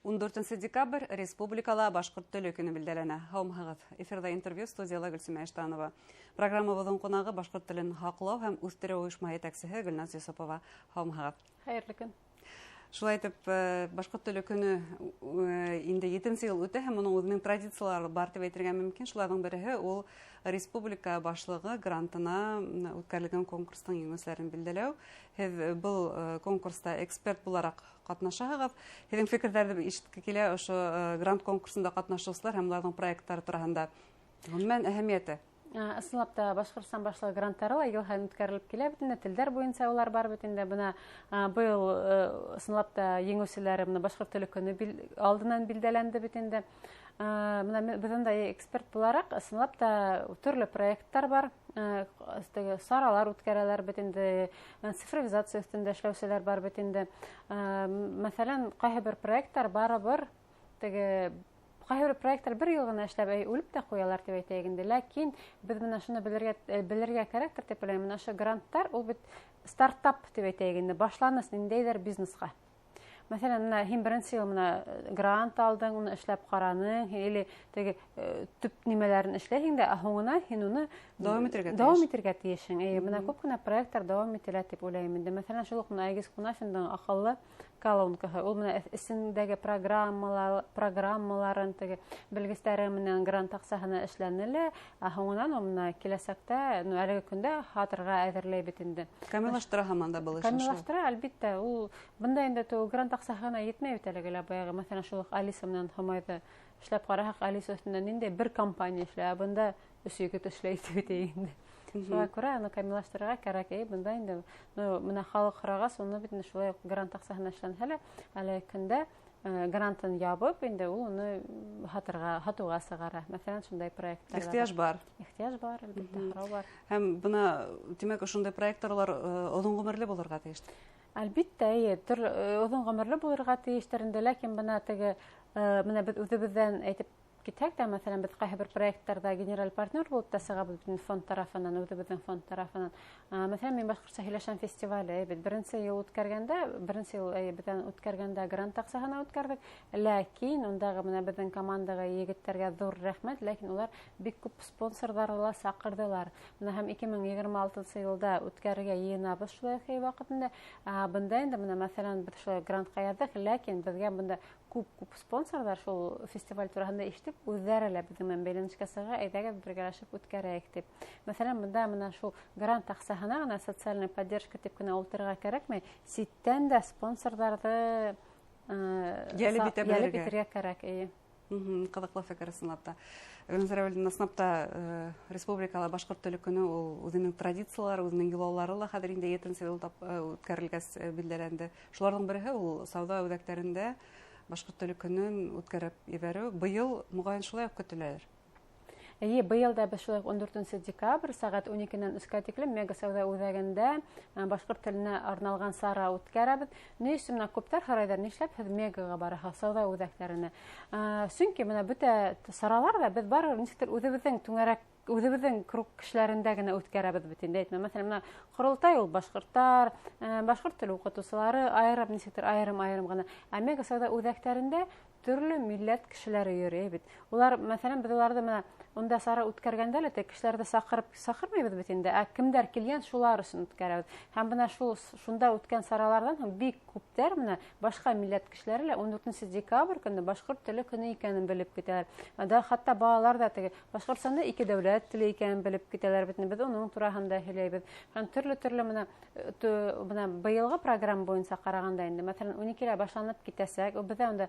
14 декабрь Республикала башкорт теле көне билдәләнә. Һаумыгыз. Эфирда интервью студияла Гөлсемә Эштанова. Программабызның кунагы башкорт телен хаклау һәм үстерү оешма җитәкчесе Гөлназ Йосыпова. Һаумыгыз. Хәерле көн. Шулай итеп, башкорт теле көне инде 7 ел үтә һәм моның үзенең традициялары бар дип әйтергә мөмкин. Шуларның бере ул республика башлыгы грантына үткәрелгән конкурсның җиңүчеләрен билдәләү. Һез был конкурста эксперт буларак катнашасыз. Һезнең фикерләрне ишеткә килә ошо грант конкурсында катнашучылар һәм уларның проектлары турында. Гомумән әһәмияте. Ысынлап та Башкортстан башлыгы гранттары ел һәм үткәрелеп килә бит инде, телдәр буенча улар бар бит инде. Бuna быел ысынлап та җиңүчеләре моны башкорт теле көне алдыннан билдәләнде бит инде. Менә безнең дә эксперт буларак ысынлап та төрле проектлар бар. Саралар үткәрәләр бит инде, цифровизация өстендә эшләүчеләр бар бит инде. Мәсәлән, кайһы бер проектлар барыбер Кайбер проектлар бер ел гына эшләп үлеп тә куялар дип әйтәйек инде. Ләкин без менә шуны белергә кирәк дип уйлыйм. Менә шу гранттар ул бит стартап дип әйтәйек инде. Башланыш ниндәйдер бизнеска. Мәсәлән, менә һин беренче ел менә грант алдың, уны эшләп караның, или теге төп нимәләрен эшләйһең дә, һоңына һин уны дәвам итәргә тиешең. Менә күп кенә проектлар дәвам ителә дип уйлыйм инде. Мәсәлән, шул ук менә Айгиз Кунафинның акыллы колонкаһы. Ул менә исендәге программаларын теге белгечләре менән грант акчасына эшләнелә, һоңыннан ул менә киләсәктә, әлеге көндә хатырга әзерләй бит инде. Камиллаштыра һаман да был эшне. Камиллаштыра, әлбиттә, ул бында инде грант акчасына йетмәй бит әлеге баягы. Мәсәлән, шул Алиса менән Хомайда эшләп караһак, Алиса өстендә нинди бер компания эшләй, бында 3 егет эшләй дип инде. Шуңа күрә аны камиллаштырырга кирәк. Бында инде менә халык хырагас, уны бит шулай грант акчасына эшләнһәлә, әле көндә грантын ябып, инде ул уны хатуга сыгара. Мәсәлән, шундай проектлар. Ихтыяҗ бар. Ихтыяҗ бар, әлбиттә, харау бар. Һәм бuna димәк, шундай проектлар озын гомерле булырга тиеш. Әлбиттә, озын гомерле булырга тиештер инде, ләкин бuna теге менә без үзебездән әйтеп китәк тә, мәсәлән, без кайһы бер проектларда генераль партнер булып та сыгабыз фонд тарафынан, үзебезнең фонд тарафынан. Мәсәлән, мин башкортча һөйләшәм фестивале, беренче ел үткәргәндә грант акчасына үткәрдек, ләкин ондагы менә безнең командага егетләргә зур рәхмәт, ләкин улар бик күп спонсорларга сакырдылар. Менә һәм 2026 елда үткәрергә йыенабыз шулай вакытында. Бында инде менә мәсәлән, без шулай грантка яздык, ләкин безгә бында күп спонсорлар шул фестиваль турында ишетеп, үзләре лә безнең белән бәйләнешкә чыга, әйдәгез бергәләшеп үткәрәйек дип. Мәсәлән, монда менә шул грант акчасына гына социальная поддержка дип кенә ултырырга кирәкми, ситтән дә спонсорларны ялеп итәргә кирәк. Кызыклы фикер ысынлап та. Гөлназар снапта республикала башкорт теле көне ул үзенең традициялары, үзенең юллаулары ла хәзер инде 7 елда үткәрелгәс билдәләнде. Шуларның бере ул сауда үзәкләрендә башкорт теле көнен үткәреп ибәрү. Быел мөгаен шулай ук көтеләләр. Быел да без шулай 14 декабрь сәгать 12-нән 3-ка тиклем мега сауда үзәгендә башкорт теленә арналган сара үткәрәбез. Ни өчен күптәр харайдар нишләп һез мегага барасыз сауда үзәкләренә? Чөнки менә бөтә саралар да без барыр ничектер үзебезнең круг кешеләрендә генә үткәрәбез бит инде. Мәсәлән, курылтай ул башкортлар, башкорт теле укытучылары аерым гына. Мега сауда үзәкләрендә төрле милләт кешеләре йөри бит. Улар, мәсәлән, без уларда менә онда сара үткәргәндә лә кешеләрне сакырмыйбыз бит инде. Кемдер килгән шулар өчен үткәрәбез. Һәм менә шунда үткән саралардан бик күптәр менә башка милләт кешеләре лә 14 декабрь көнне башкорт теле көне икәнен белеп китәләр. Хәтта балалар да теге Башкортстанда 2 дәүләт теле икәнен белеп китәләр бит. Без уның турында һөйләйбез. Һәм төрле менә быелгы программа буенча караганда инде, мәсәлән, 12-дә башланып китәсәк, бездә анда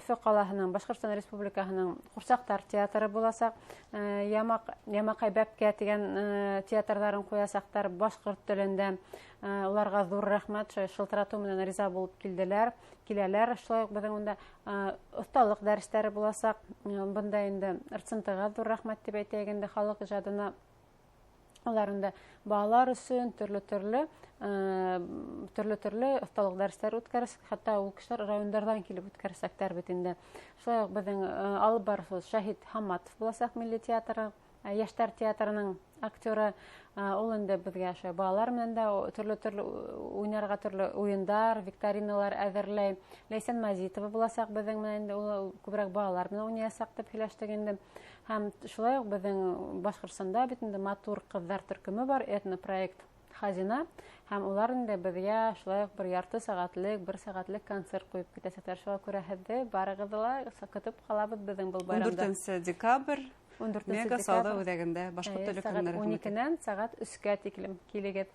Өфе калаһының, Башкортстан Республикаһының Курсактар театры буласак, Ямакай бәпкә дигән театрларын куясактар башкорт телендә. Уларга зур рәхмәт, шылтырату менән риза булып киләләр. Шулай ук безнең монда осталык дәресләре буласак, бында инде РЦНТга зур рәхмәт дип әйтәйек инде халык иҗадына. Аларында балалар өчен төрле осталык дәресләр үткәрәсәк, хәтта ул кешеләр районнардан килеп үткәрсәктәр бит инде. Шулай ук безнең алып барышыбыз Шәһид Хамматов буласак милли театры Яштар театрының актеры, ул инде безгә шулай балалар менән дә төрле уйнарга төрле уендар, викториналар әзерләй. Ләйсән Мазитова буласак безнең менән инде ул күбрәк балалар менән уйнаясак дип һөйләштек инде. Һәм шулай ук безнең Башкортстанда бит инде матур кызлар төркеме бар, этнопроект Хазина. Һәм улар инде безгә шулай ук 1 ярты сәгатьлек, 1 сәгатьлек концерт куеп китәсәкләр. Шуңа күрә һеҙҙе барыгыҙ ла көтөп калабыҙ безнең был байрамда. 14 декабрь Мега сауда үҙәгендә башҡорт теле көннәре. Сәғәт 12-нән сәғәт 3-кә тиклем килегеҙ.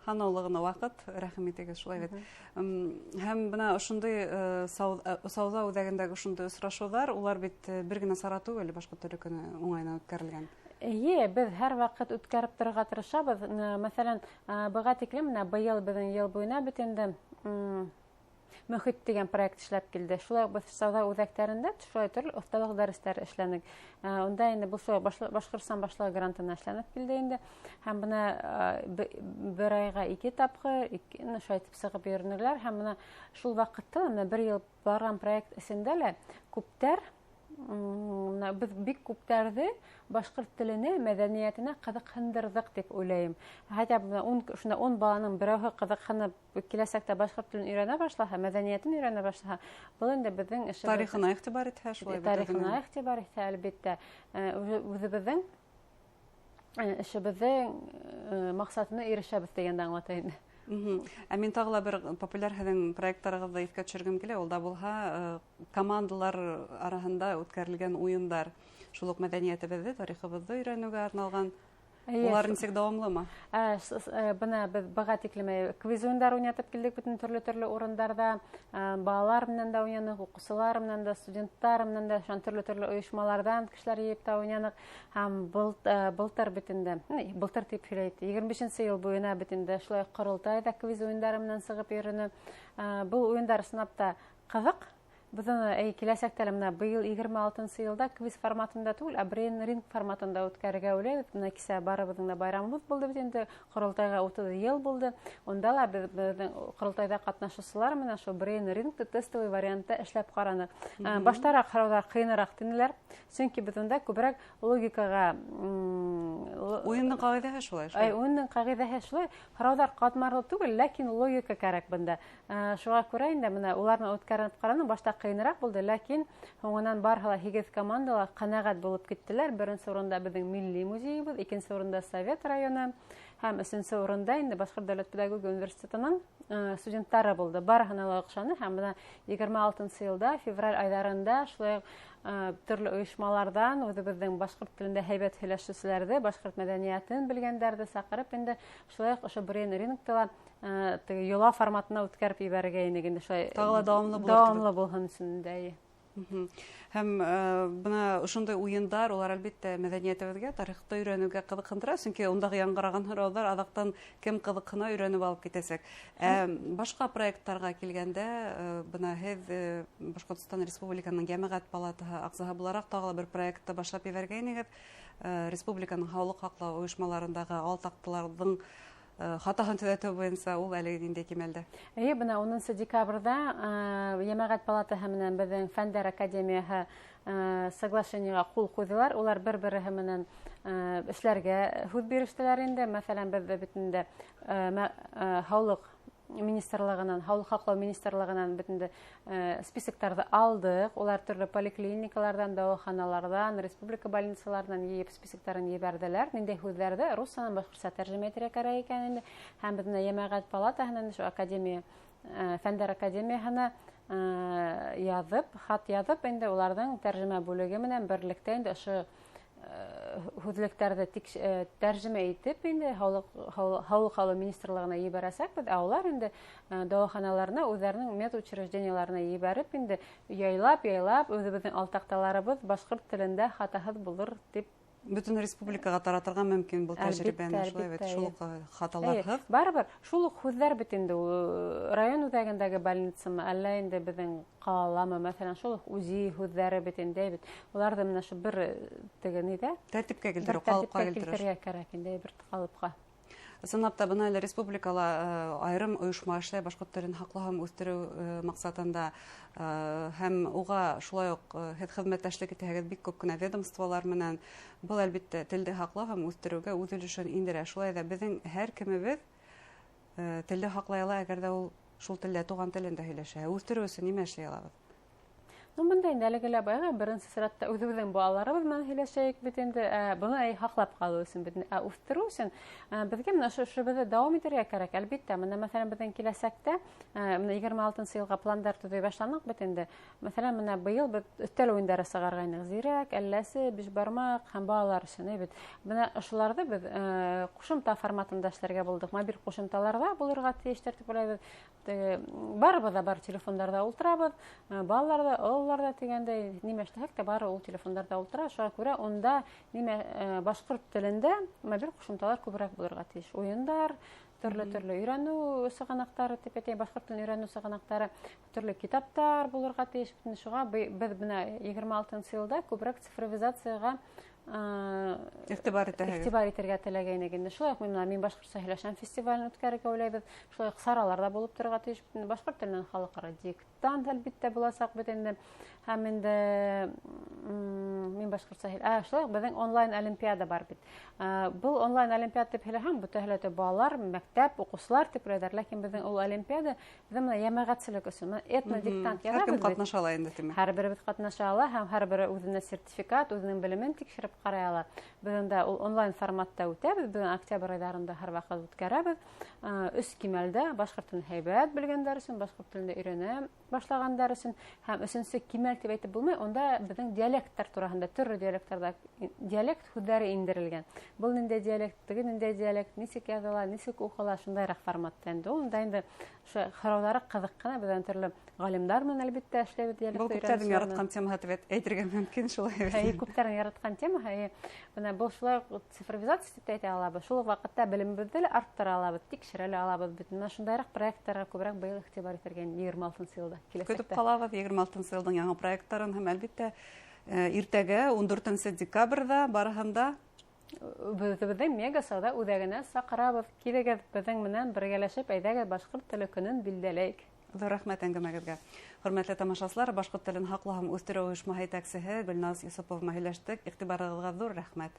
Һанаулы ваҡыт, рәхим итегеҙ, шулай бит. Һәм бына ошондай сауда үҙәгендәге ошондай осрашыуҙар, улар бит бер генә сара түгел, башҡорт теле көнө уңайынан үткәрелгән. Без һәр ваҡыт үткәреп торырға тырышабыҙ. Мәҫәлән, быға тиклем быйыл беҙҙең йыл буйына бит инде Мөхит дигән проект эшләп килде. Шулай без сауда үҙәктәрендә шулай төрлө оҫталыҡ дәрестәре эшләнек. Унда инде бу шулай Башҡортостан башлығы грантына эшләнеп килде инде. Һәм бына 1 айға 2 тапҡыр шулай итеп сығып йөрөнөләр. Һәм бына шул ваҡытта 1 йыл барған проект эсендә лә күптәр без бик күптәрҙе башҡорт теленә, мәҙәниәтенә ҡыҙыҡһындырҙыҡ дип уйлайым. Хәтта 10 баланың берәүһе ҡыҙыҡһынып киләсәктә башҡорт телен өйрәнә башлаһа, мәҙәниәтен өйрәнә башлаһа, был инде беҙҙең эшебеҙ. Тарихына иғтибар итһә, шулай. Тарихына иғтибар итһә, әлбиттә, үҙебеҙҙең эшебеҙҙең маҡсатына ирешәбеҙ дигәнде аңлата инде. Мин тағы ла бер популяр һеҙҙең проекттарығыҙҙы иҫкә төшөргөм килә. Ул да булһа командалар араһында үткәрелгән уйындар. Шул уҡ мәҙәниәтебеҙҙе, тарихыбыҙҙы өйрәнеүгә арналған. Улар нисек дауамлымы? Бына беҙ быға тиклем квиз уйындар уйнатып килдек бөтөн төрлө урындарда. Балалар менән дә уйнаныҡ, уҡыусылар менән дә, студенттар менән дә, төрлө ойошмалардан кешеләр йыйып та уйнаныҡ. Һәм былтыр бит инде, былтыр тип һөйләйт, 25-нче йыл буйына бит инде шулай ҡоролтайҙа квиз уйындары менән сығып йөрөнө. Был уйындар сынапта ҡыҙыҡ. Biz киләсәктә быйыл 26-нчы йылда квиз форматында түгел, брейн ринг форматында үткәрергә уйлайбыҙ. Бына кисә барыбыҙҙың да байрамыбыҙ булды бит инде, ҡоролтайға 30 йыл булды. Унда ла беҙҙең ҡоролтайҙа ҡатнашыусылар менән шул брейн рингты тестовый вариантта эшләп ҡараныҡ. Баштараҡ һорауҙар ҡыйыныраҡ тинеләр, сөнки беҙ унда күберәк логикаға... Уйындың ҡағиҙәһе шулай. Уйындың ҡағиҙәһе шулай. Һорауҙар ҡатмарлы түгел, ләкин логика кәрәк бында. Шуға күрә инде уларны үткәреп ҡараныҡ, башта ҡыйыныраҡ булды, ләкин һуңынан барһа 8 командала ҡәнәғәт булып киттеләр. 1-нче урында беҙҙең милли музейыбыҙ, 2-нче урында Совет районы, һәм 3-нче урында инде Башҡорт дәүләт педагогия университетының студенттары булды. Барыһына ла оҡшаны. Һәм бына 26-нчы йылда, февраль айҙарында шулай төрлө ойошмалардан үҙебеҙҙең башҡорт телендә һәйбәт һөйләшеүселәрҙе, башҡорт мәҙәниәтен белгәндәрҙе саҡырып инде шулай ошо брейн рингта йола форматына үткәреп ебәрергә инек инде. Тағы ла дауамлы булһын өсөн дә. Һәм бына ошондай уйындар, улар әлбиттә мәҙәниәтебеҙгә, тарихты өйрәнеүгә ҡыҙыҡһындыра, сөнки ундағы яңғыраған һорауҙар аҙаҡтан кем ҡыҙыҡһына өйрәнеп алып китәсәк. Башҡа проекттарға килгәндә, бына һеҙ Башҡортостан Республиканың Йәмәғәт палатаһы аҡсаһы булараҡ тағы ла бер проектты башлап ебәргәйнегеҙ. Республиканың һаулыҡ һаҡлау ойошмаларындағы алтаҡтыларҙың хатаһын төҙәтеү буйынса ул әле ниндәй кимәлдә? Бына 10 декабрҙа Йәмәғәт палатаһы менән беҙҙең Фәндәр академияһы соглашениеға ҡул ҡуйҙылар. Улар бер-береһе менән эшләргә һүҙ бирештеләр инде. Мәҫәлән, беҙ бит инде һаулыҡ министрлығынан, һаулыҡ һаҡлау министрлығынан бит списоктарҙы алдыҡ. Улар төрлө поликлиникаларҙан, дауаханаларҙан, республика больницаларынан йыйып списоктарын ебәрҙеләр. Ниндәй һүҙҙәрҙе русанан башҡортса тәржемә итергә кәрәк икән инде. Һәм беҙҙең Йәмәғәт палатаһынан академия, Фәндәр академияһына хат яҙып инде уларҙың тәржемә бүлеге менән берлектә инде ошо һүҙлектәрҙе тәржемә итеп инде һаулыҡ һаҡлау министрлығына ебәрәсәкбеҙ, ә улар инде дауаханаларына, үҙҙәренең медучреждениеларына ебәреп инде яйлап үҙебеҙҙең алтаҡталарыбыҙ башҡорт телендә хатаһыҙ булыр дип бөтөн республикаға таратырға мөмкин был тәжрибәне, шулай бит, шул уҡ хаталарһыҙ. Барыбер, шул уҡ һүҙҙәр бит инде район үҙәгендәге больницамы, әллә инде беҙҙең ҡаламы, мәҫәлән, шул уҡ УЗИ һүҙҙәре бит инде бит. Уларҙы менә шул бер тәртипкә килтерергә кәрәк инде, бер ҡалыпҡа. Ысынлап та бына республикала айрым оешма эшләй башкорт телен һаклау һәм үстерү максатында һәм уга шулай ук хезмәттәшлек итәһегез бик күп кенә ведомстволар менән. Был әлбиттә телде һаклау һәм үстерүгә үз өлешен индерә. Шулай да безнең һәр кемебез телде һаклай ала, әгәр дә ул шул телдә туган телендә һөйләшә. Үстерү өчен нимә эшли алабыз? Монда инде әлегелә байга беренче сыйратта үзебезнең балаларыбыз менән һөйләшәйек бит инде. Буны һаклап калу өчен бит үстерү өчен безгә менә шушы дәвам итәргә кирәк. Әлбиттә, менә мәсәлән безнең киләсәктә менә 26 елга планнар төзей башланык бит инде. Мәсәлән, менә быел без өстәл уеннары сыгаргайнык. Зирәк, әлләсе, бишбармак һәм балалар өчен бит. Менә шуларны без кушымта форматында эшләргә булдык. Мобиль кушымталарда булырга тиештер дип уйлайбыз. Барыбыз да бар телефоннарда ултырабыз. Балалар да олларда дигәндәй нимә эшләсәк тә бары ул телефоннарда ултыра. Шуңа күрә онда нимә башкорт телендә мобиль кушымталар күбрәк булырга тиеш. Уеннар, төрле өйрәнү сыганактары, типәтәй башкорт телен өйрәнү сыганактары, төрле китаптар булырга тиеш. Шуңа без менә 26 елда күбрәк цифровизацияга игътибар итәргә теләгәйнек инде. Шулай ук мин башкортча һөйләшәм фестивален үткәрергә уйлайбыз. Шулай ук сараларда булып торырга тиеш. Башкорт теленнән халыкара диктант әлбиттә булачак бит инде. Һәм инде мин башкортча шулай ук безнең онлайн олимпиада бар бит. Бу онлайн олимпиада дип һөйләһәм, бу тәһләтә балалар, мәктәп, укучылар дип әйтәләр, ләкин безнең ул олимпиада безнең җәмәгатьчелек өчен этно диктант язабыз. Һәркем катнаша ала инде тимәк. Һәрберебез катнаша ала һәм һәрбере үзенә сертификат, үзенең белемен тикшереп карый ала. Безнең дә ул онлайн форматта үтәбез. Без октябрь айдарында һәр вакыт үткәрәбез. Үз кимәлдә башкорт телен һәйбәт белгәннәр өчен, башкорт телендә өйрәнә башлаганнар өчен һәм өченче кимәл дип әйтеп булмый. Онда безнең диалектлар турында, төрле диалектларда диалект һүзләре индерелгән. Бу нинди диалект, теге нинди диалект, ничек языла, ничек укыла, шундайрак форматта инде. Онда инде шу хораулары кызык кына, безнең төрле галимнар менән әлбиттә эшләбез диалект өйрәнү. Бу күптәрнең яраткан тема дип әйтергә мөмкин шулай. Күптәрнең яраткан тема. Менә бу шулай цифровизация дип әйтә алабыз. Шул вакытта белемебезне арттыра алабыз, тикшерә алабыз. Менә шундайрак проектларга күбрәк быел игътибар итәргә 26 елда киләчәктә. Көтеп калабыз 26 елның яңа проектларын һәм әлбиттә иртәгә 14 декабрьдә барыһында безнең мега сауда үзәгенә сакырабыз. Килегез безнең менән бергәләшеп әйдәгез башкорт теле көнен билдәләйек. Зур рәхмәт әңгәмәгезгә. Хөрмәтле тамашачылар, башкорт телен һаклау һәм үстерү оешма һәйәтчесе Гөлназ Юсупова һөйләштек. Игътибарыгызга зур рәхмәт.